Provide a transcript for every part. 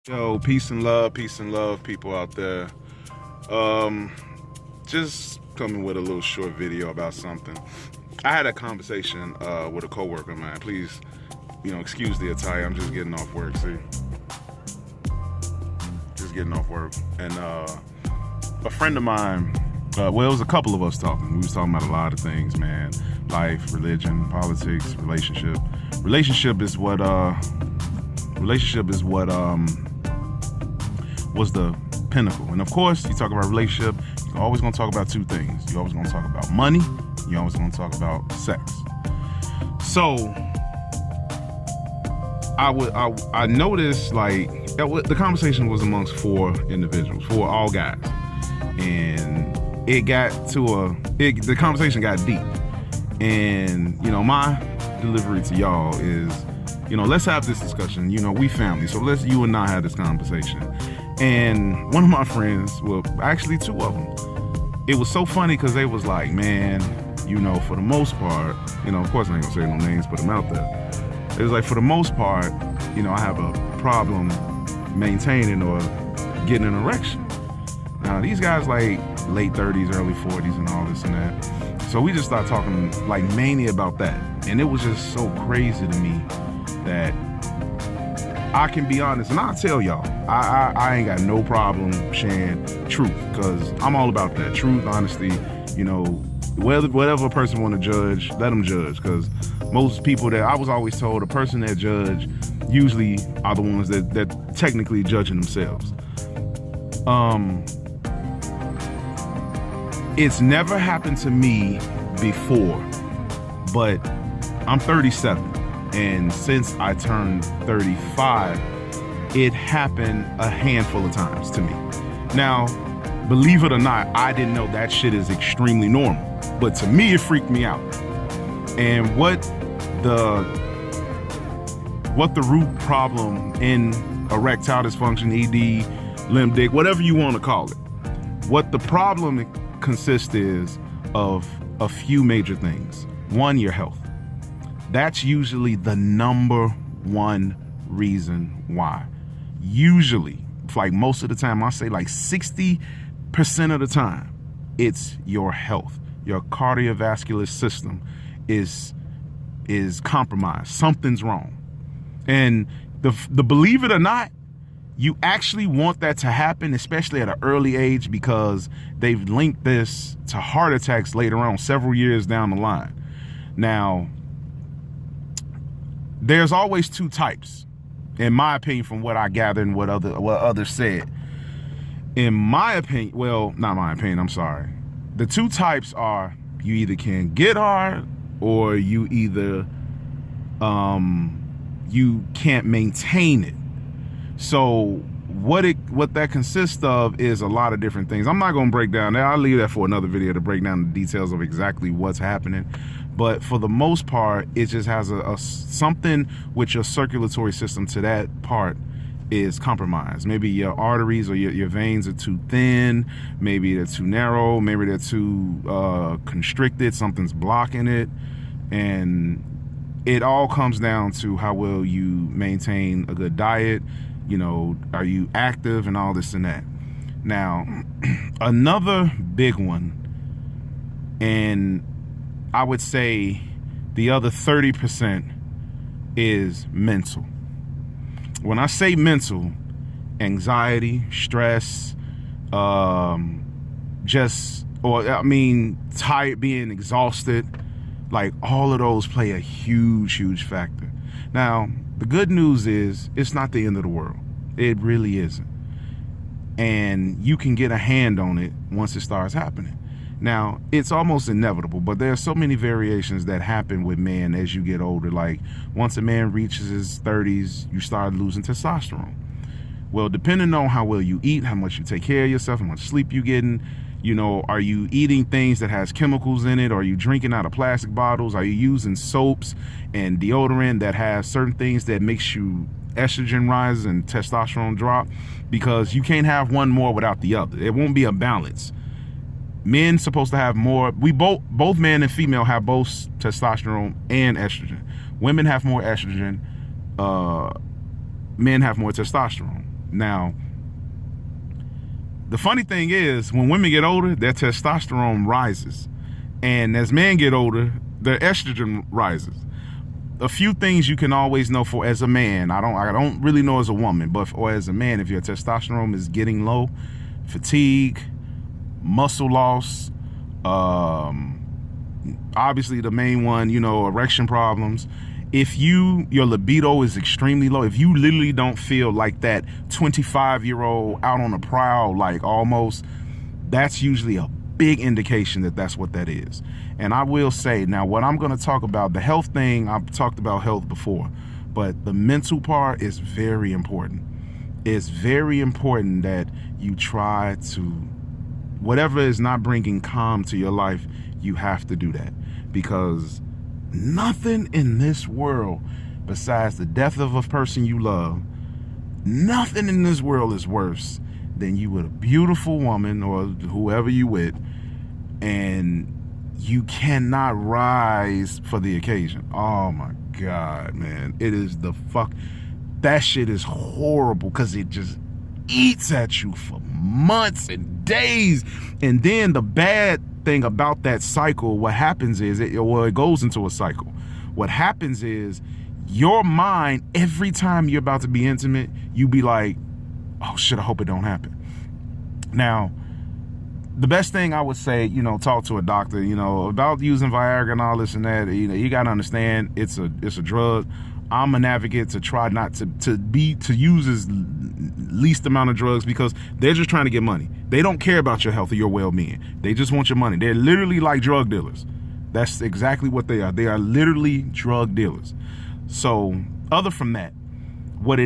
Yo, peace and love, people out there. Just coming with a little short video about something. I had a conversation with a coworker, man. Please, excuse the attire. I'm just getting off work. See, just getting off work, and a friend of mine. Well, it was a couple of us talking. We was talking about a lot of things, man. Life, religion, politics, relationship. Relationship is what was the pinnacle. And of course, you talk about relationship, you're always going to talk about two things. You're always going to talk about money. You're always going to talk about sex. So I noticed, like, the conversation was amongst four individuals, all guys, and it got to the conversation got deep. And my delivery to y'all is, let's have this discussion. We family, so let's you and I have this conversation. And one of my friends, well, actually two of them, it was so funny because they was like, man, for the most part, of course I ain't gonna say no names, put them out there. It was like, for the most part, I have a problem maintaining or getting an erection. Now, these guys like late 30s, early 40s and all this and that. So we just started talking like mainly about that. And it was just so crazy to me that I can be honest, and I'll tell y'all, I ain't got no problem sharing truth, because I'm all about that. Truth, honesty, whatever a person want to judge, let them judge, because most people that I was always told, a person that judge usually are the ones that technically judging themselves. It's never happened to me before, but I'm 37. And since I turned 35, it happened a handful of times to me. Now, believe it or not, I didn't know that shit is extremely normal. But to me, it freaked me out. And what the root problem in erectile dysfunction, ED, limb dick, whatever you want to call it, what the problem consists is of a few major things. One, your health. That's usually the number one reason why. Usually, like most of the time, I say like 60% of the time, it's your health. Your cardiovascular system is compromised. Something's wrong. And the believe it or not, you actually want that to happen, especially at an early age, because they've linked this to heart attacks later on, several years down the line. Now, there's always two types, in my opinion, from what I gathered and what others said. In my opinion, well, not my opinion, I'm sorry. The two types are, you either can get hard, or you either you can't maintain it. So what that consists of is a lot of different things. I'm not going to break down that. I'll leave that for another video to break down the details of exactly what's happening. But for the most part, it just has a something with your circulatory system to that part is compromised. Maybe your arteries or your veins are too thin. Maybe they're too narrow. Maybe they're too constricted. Something's blocking it. And it all comes down to how well you maintain a good diet. Are you active and all this and that. Now, another big one, and I would say the other 30% is mental. When I say mental, anxiety, stress, tired, being exhausted, like all of those play a huge, huge factor. Now, the good news is it's not the end of the world. It really isn't. And you can get a hand on it once it starts happening. Now, it's almost inevitable, but there are so many variations that happen with men as you get older. Like, once a man reaches his 30s, you start losing testosterone. Well, depending on how well you eat, how much you take care of yourself, how much sleep you're getting, are you eating things that has chemicals in it? Are you drinking out of plastic bottles? Are you using soaps and deodorant that has certain things that makes you estrogen rise and testosterone drop? Because you can't have one more without the other. It won't be a balance. Men supposed to have more. We both men and female have both testosterone and estrogen. Women have more estrogen. Men have more testosterone. Now, the funny thing is, when women get older, their testosterone rises. And as men get older, their estrogen rises. A few things you can always know for as a man. I don't really know as a woman, but or as a man, if your testosterone is getting low, fatigue, muscle loss, obviously the main one, erection problems. If your libido is extremely low, if you literally don't feel like that 25-year-old out on the prowl, like almost, that's usually a big indication that that's what that is. And I will say, now what I'm going to talk about, the health thing, I've talked about health before, but the mental part is very important. It's very important that you try to, whatever is not bringing calm to your life, you have to do that, because nothing in this world besides the death of a person you love, nothing in this world is worse than you with a beautiful woman or whoever you with, and you cannot rise for the occasion. Oh my God, man. It is that shit is horrible, because it just eats at you for months and days. And then the bad thing about that cycle, what happens is, it goes into a cycle. What happens is, your mind, every time you're about to be intimate, you be like, oh shit, I hope it don't happen. Now, the best thing I would say, talk to a doctor, about using Viagra and all this and that. You got to understand, it's a drug. I'm an advocate to try not to use as least amount of drugs, because they're just trying to get money. They don't care about your health or your well-being. They just want your money. They're literally like drug dealers. That's exactly what they are. They are literally drug dealers. So other from that, what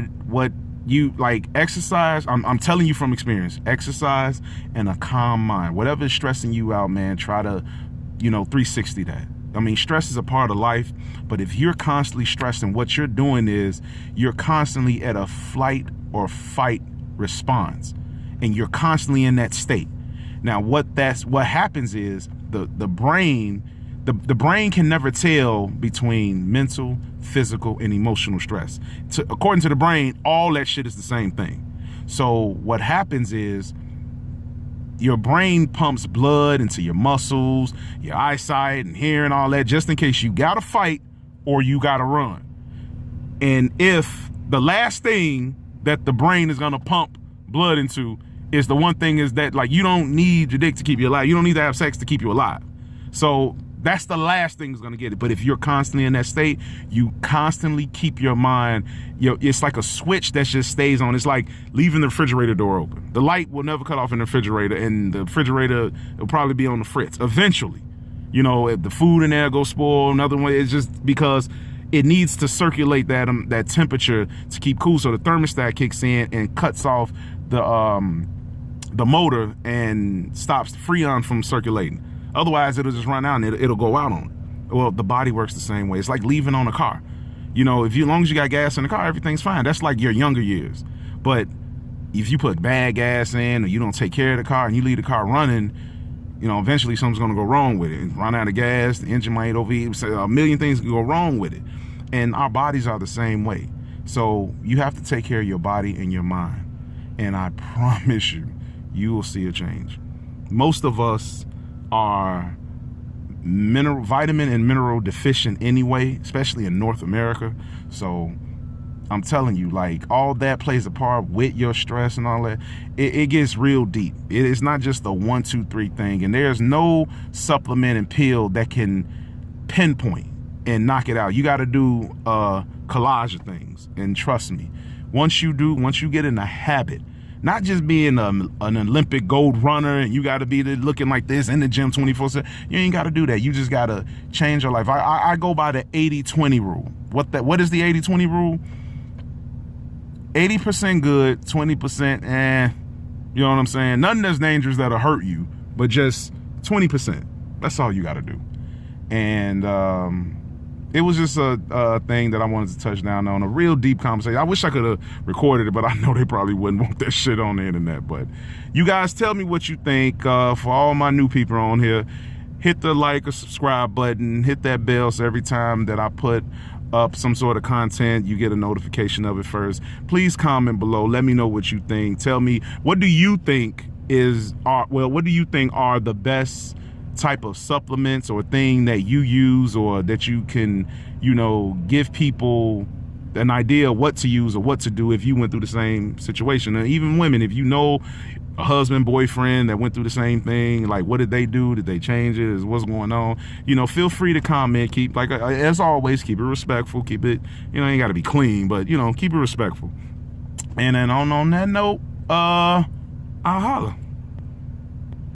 you like, exercise, I'm telling you from experience, exercise and a calm mind. Whatever is stressing you out, man, try to, 360 that. I mean, stress is a part of life, but if you're constantly stressing, what you're doing is you're constantly at a flight or fight response, and you're constantly in that state. Now, what happens is the brain can never tell between mental, physical, and emotional stress. According to the brain, all that shit is the same thing. So what happens is, your brain pumps blood into your muscles, your eyesight and hearing, all that, just in case you gotta fight or you gotta run. And if the last thing that the brain is gonna pump blood into is the one thing is that, like, you don't need your dick to keep you alive. You don't need to have sex to keep you alive. So that's the last thing that's gonna get it. But if you're constantly in that state, you constantly keep your mind, it's like a switch that just stays on. It's like leaving the refrigerator door open. The light will never cut off in the refrigerator, and the refrigerator will probably be on the fritz eventually. If the food in there goes spoil, another one, it's just because it needs to circulate that temperature to keep cool. So the thermostat kicks in and cuts off the motor and stops the Freon from circulating. Otherwise, it'll just run out and it'll go out on it. Well, the body works the same way. It's like leaving on a car. As long as you got gas in the car, everything's fine. That's like your younger years. But if you put bad gas in, or you don't take care of the car and you leave the car running, eventually something's going to go wrong with it. Run out of gas, the engine might overheat, a million things can go wrong with it. And our bodies are the same way. So you have to take care of your body and your mind. And I promise you will see a change. Most of us are vitamin and mineral deficient anyway, especially in North America. So I'm telling you, like, all that plays a part with your stress and all that. It gets real deep. It's not just a 1, 2, 3 thing. And there's no supplement and pill that can pinpoint and knock it out. You got to do a collage of things. And trust me, once you get in the habit, not just being an Olympic gold runner and you got to be looking like this in the gym 24/7. You ain't got to do that. You just got to change your life. I go by the 80-20 rule. What is the 80-20 rule? 80% good, 20%, you know what I'm saying? Nothing that's dangerous that'll hurt you, but just 20%. That's all you got to do. And it was just a thing that I wanted to touch down on, a real deep conversation. I wish I could have recorded it, but I know they probably wouldn't want that shit on the internet. But you guys tell me what you think. For all my new people on here, hit the like or subscribe button, hit that bell so every time that I put up some sort of content, you get a notification of it first. Please comment below. Let me know what you think. Tell me, what do you think what do you think are the best type of supplements or thing that you use, or that you can, give people an idea of what to use or what to do if you went through the same situation. And even women, if you know a husband, boyfriend that went through the same thing, like, what did they do? Did they change it? What's going on? Feel free to comment. Keep, like, as always, keep it respectful. Keep it, ain't got to be clean, but, keep it respectful. And then on that note, I'll holla.